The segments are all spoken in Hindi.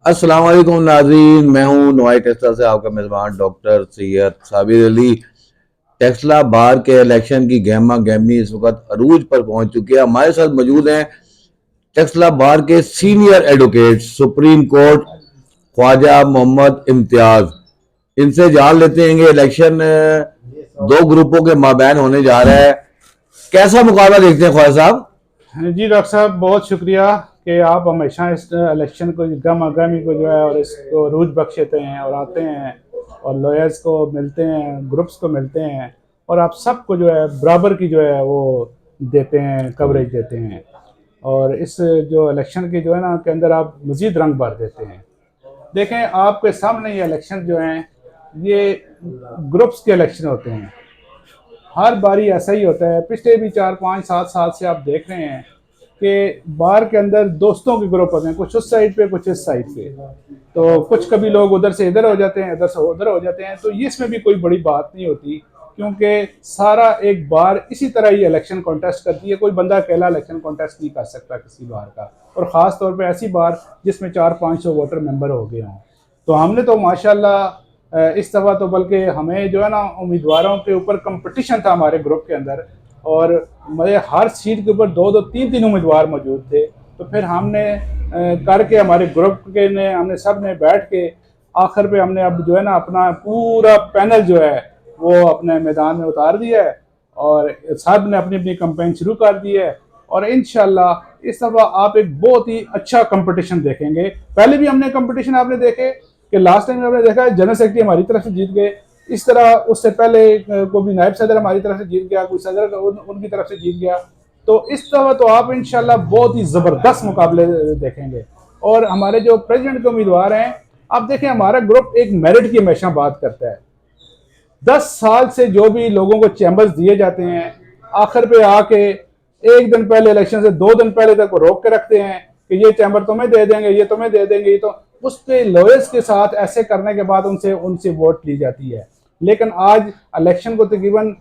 अस्सलाम वालेकुम नाज़रीन, मैं हूं नोआई टेक्सला से आपका मेज़बान डॉक्टर सैयद साबिर अली। टेक्सला बार के इलेक्शन की गहमा गहमी इस वक्त अरूज पर पहुंच चुकी है। हमारे साथ मौजूद हैं टेक्सला बार के senior advocate supreme court Khawaja Muhammad Imtiaz. इनसे जान लेते हैं कि इलेक्शन दो ग्रुपों के माबैन होने जा रहा है। कैसा मुकाबला देखते हैं ख्वाजा साहब? जी डॉक्टर साहब, बहुत शुक्रिया कि आप हमेशा इस इलेक्शन को गम गमी को जो है और इसको रूज बख्शते हैं और आते हैं और लॉयर्स को मिलते हैं, ग्रुप्स को मिलते हैं और आप सबको जो है बराबर की जो है वो देते हैं, कवरेज देते हैं। और इस जो इलेक्शन की जो है ना के अंदर आप मज़ीद रंग भर देते हैं। देखें, आपके सामने ये इलेक्शन जो हैं ये ग्रुप्स के इलेक्शन होते हैं। हर बारी ऐसा ही होता है। पिछले भी 4 5 7 साल से आप देख रहे हैं कि बार के अंदर दोस्तों के ग्रुप होते हैं, कुछ उस साइड पे कुछ इस साइड पे। तो कुछ कभी लोग उधर से इधर हो जाते हैं, इधर से उधर हो जाते हैं। तो ये इसमें भी कोई बड़ी बात नहीं होती, क्योंकि सारा एक बार इसी तरह ही इलेक्शन कॉन्टेस्ट करती है। कोई बंदा अकेला इलेक्शन कॉन्टेस्ट नहीं कर सकता किसी बार का, और ख़ास तौर पे ऐसी बार जिसमें 400 500 वोटर मेंबर हो गए हों। तो हमने तो माशाल्लाह इस दफ़ा तो बल्कि हमें जो है ना उम्मीदवारों के ऊपर कंपटीशन था हमारे ग्रुप के अंदर, और मेरे हर सीट के ऊपर 2 2 3 3 उम्मीदवार मौजूद थे। तो फिर हमने करके हमारे ग्रुप के ने हमने सब ने बैठ के आखिर पे हमने अब जो है ना अपना पूरा पैनल जो है वो अपने मैदान में उतार दिया है और सब ने अपनी अपनी कैंपेन शुरू कर दी है। और इंशाल्लाह इस दफ़ा आप एक बहुत ही अच्छा कंपटीशन देखेंगे। पहले भी हमने कंपटीशन आपने देखे कि लास्ट टाइम आपने देखा जनरल सेक्रेटरी हमारी तरफ से जीत गए, इस तरह उससे पहले को भी नायब सदर हमारी तरफ से जीत गया, कोई सदर उनकी तरफ से जीत गया। तो इस दफ़ा तो आप इंशाल्लाह बहुत ही ज़बरदस्त मुकाबले देखेंगे। और हमारे जो प्रेसिडेंट के उम्मीदवार हैं, आप देखें हमारा ग्रुप एक मेरिट की हमेशा बात करता है। 10 साल से जो भी लोगों को चैम्बर्स दिए जाते हैं, आखिर पे आके एक दिन पहले इलेक्शन से 2 दिन पहले तक वो रोक के रखते हैं कि ये चैम्बर तुम्हें दे देंगे, ये तुम्हें दे देंगे। ये तो उसके लॉयर्स के साथ ऐसे करने के बाद उनसे उनसे वोट ली जाती है। लेकिन आज इलेक्शन को तकरीबन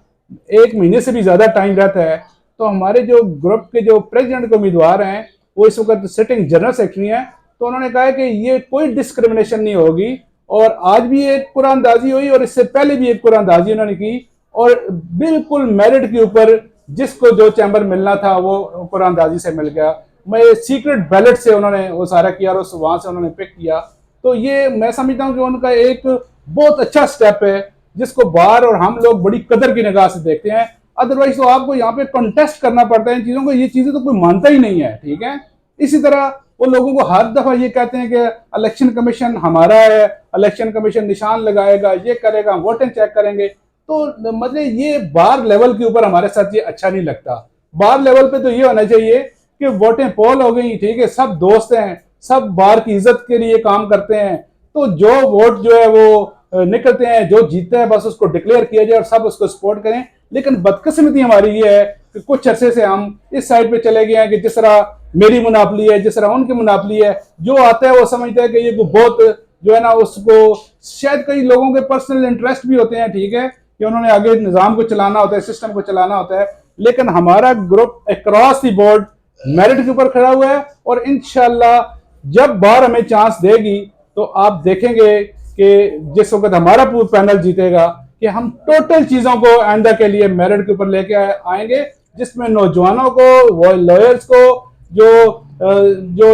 1 महीने से भी ज़्यादा टाइम रहता है। तो हमारे जो ग्रुप के जो प्रेसिडेंट के उम्मीदवार हैं वो इस वक्त सिटिंग जनरल सेक्रेटरी हैं। तो उन्होंने कहा है कि ये कोई डिस्क्रिमिनेशन नहीं होगी, और आज भी एक कुरानदाजी हुई और इससे पहले भी एक कुरानदाजी उन्होंने की, और बिल्कुल मेरिट के ऊपर जिसको जो चैम्बर मिलना था वो कुरानदाजी से मिल गया। मैं सीक्रेट बैलेट से उन्होंने वो सारा किया और वहां से उन्होंने पिक किया। तो ये मैं समझता हूँ कि उनका एक बहुत अच्छा स्टेप है, जिसको बार और हम लोग बड़ी कदर की निगाह से देखते हैं। अदरवाइज तो आपको यहाँ पे कंटेस्ट करना पड़ता है इन चीजों को, ये चीजें तो कोई मानता ही नहीं है। ठीक है, इसी तरह वो लोगों को हर दफा ये कहते हैं कि इलेक्शन कमीशन हमारा है, इलेक्शन कमीशन निशान लगाएगा, ये करेगा, वोटें चेक करेंगे। तो मतलब ये बार लेवल के ऊपर हमारे साथ ये अच्छा नहीं लगता। बार लेवल पे तो ये होना चाहिए कि वोटें पोल हो गई, ठीक है, सब दोस्त हैं, सब बार की इज्जत के लिए काम करते हैं। तो जो वोट जो है वो निकलते हैं, जो जीतते हैं बस उसको डिक्लेयर किया जाए और सब उसको सपोर्ट करें। लेकिन बदकिस्मती हमारी ये है कि कुछ अरसे से हम इस साइड पे चले गए हैं कि जिस तरह मेरी मुनाफली है, जिस तरह उनकी मुनाफली है। जो आता है वो समझता है कि ये बहुत जो है ना उसको शायद कई लोगों के पर्सनल इंटरेस्ट भी होते हैं, ठीक है, कि उन्होंने आगे निज़ाम को चलाना होता है, सिस्टम को चलाना होता है। लेकिन हमारा group across the board merit के ऊपर खड़ा हुआ है, और इंशाल्लाह जब बार हमें चांस देगी तो आप देखेंगे कि जिस वक्त हमारा पूरा पैनल जीतेगा कि हम टोटल चीजों को आइंदा के लिए मेरिट के ऊपर लेके आएंगे, जिसमें नौजवानों को, वो लॉयर्स को, जो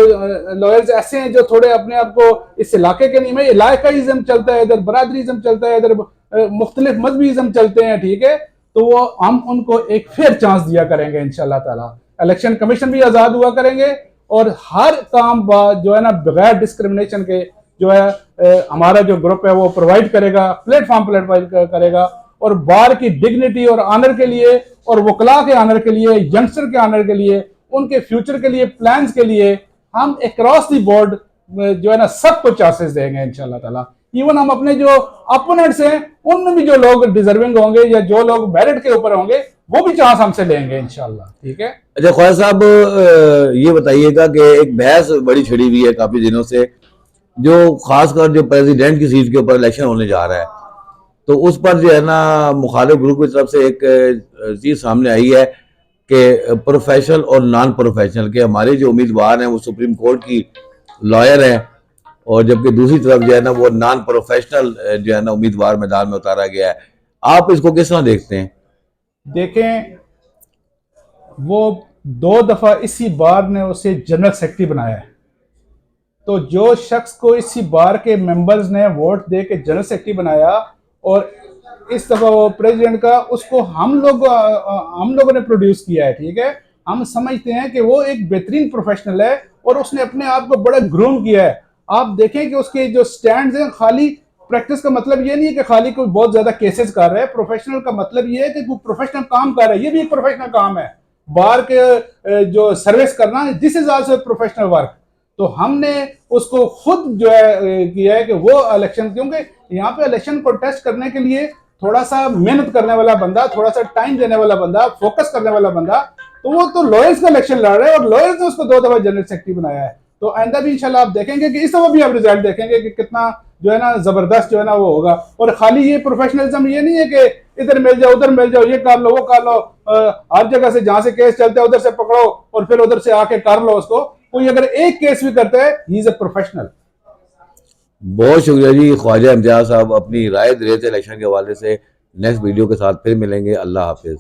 लॉयर्स ऐसे हैं जो थोड़े अपने आप को इस इलाके के नहीं, में इलाकाइज्म चलता है, इधर बरादरीज्म चलता है, इधर मुख्तलिफ मजहबीज्म चलते हैं, ठीक है, तो वो हम उनको एक फेयर चांस दिया करेंगे इंशाल्लाह ताला। इलेक्शन कमीशन भी आज़ाद हुआ करेंगे और हर काम जो है ना बगैर डिस्क्रिमिनेशन के जो है हमारा जो ग्रुप है वो प्रोवाइड करेगा, प्लेटफॉर्म प्रोवाइड करेगा। और बार की डिग्निटी और ऑनर के लिए, और वकला के ऑनर के लिए, यंगस्टर के ऑनर के लिए, उनके फ्यूचर के लिए, प्लान्स के लिए हम अक्रॉस द बोर्ड जो है ना सबको चांसेस देंगे इंशाल्लाह ताला। इवन हम अपने जो अपोनेंट्स हैं उनमें भी जो लोग डिजर्विंग होंगे या जो लोग मेरिट के ऊपर होंगे वो भी चांस हमसे लेंगे इंशाल्लाह। ठीक है। अच्छा ख्वाजा साहब, ये बताइएगा कि एक बहस बड़ी छिड़ी हुई है काफी दिनों से, जो खासकर जो प्रेसिडेंट की सीट के ऊपर इलेक्शन होने जा रहा है, तो उस पर जो है ना मुखालिफ ग्रुप की तरफ से एक चीज सामने आई है कि प्रोफेशनल और नॉन प्रोफेशनल के हमारे जो उम्मीदवार हैं वो सुप्रीम कोर्ट की लॉयर हैं, और जबकि दूसरी तरफ जो है ना वो नॉन प्रोफेशनल जो है ना उम्मीदवार मैदान में उतारा गया है। आप इसको किस तरह देखते हैं? देखें, वो 2 दफा इसी बार ने उसे जनरल सेक्रेटरी बनाया है, तो जो शख्स को इसी बार के मेंबर्स ने वोट दे के जनरल सेक्रेटरी बनाया और इस दफा वो प्रेसिडेंट का, उसको हम लोगों ने प्रोड्यूस किया है, ठीक है। हम समझते हैं कि वो एक बेहतरीन प्रोफेशनल है और उसने अपने आप को बड़ा ग्रूम किया है। आप देखें कि उसके जो स्टैंड्स हैं, खाली प्रैक्टिस का मतलब ये नहीं है कि खाली कोई बहुत ज्यादा केसेस कर रहा है। प्रोफेशनल का मतलब ये है कि कोई प्रोफेशनल काम कर रहा है, ये भी एक प्रोफेशनल काम है। बार के जो सर्विस करना, this is also professional work. तो हमने उसको खुद जो है किया है कि वो इलेक्शन, क्योंकि यहाँ पे इलेक्शन कंटेस्ट करने के लिए थोड़ा सा मेहनत करने वाला बंदा, थोड़ा सा टाइम देने वाला बंदा, फोकस करने वाला बंदा, तो वो तो लॉयर्स का इलेक्शन लड़ रहा है और लॉयर्स ने उसको 2 दफा जनरल सेक्रेटरी बनाया है। तो आइंदा भी इंशाल्लाह आप देखेंगे कि इस दफा भी आप रिजल्ट देखेंगे कि कितना जो है ना जबरदस्त जो है ना वो होगा। और खाली ये प्रोफेशनलिज्म ये नहीं है कि इधर मिल जाओ उधर मिल जाओ, ये कर लो वो कर लो, हर जगह से जहां से केस चलते हैं उधर से पकड़ो और फिर उधर से आके कर लो उसको। कोई अगर एक केस भी करता है, ही इज अ प्रोफेशनल। बहुत शुक्रिया जी ख्वाजा इम्तियाज साहब, अपनी राय दे रहे थे इलेक्शन के हवाले से। नेक्स्ट वीडियो के साथ फिर मिलेंगे। अल्लाह हाफिज।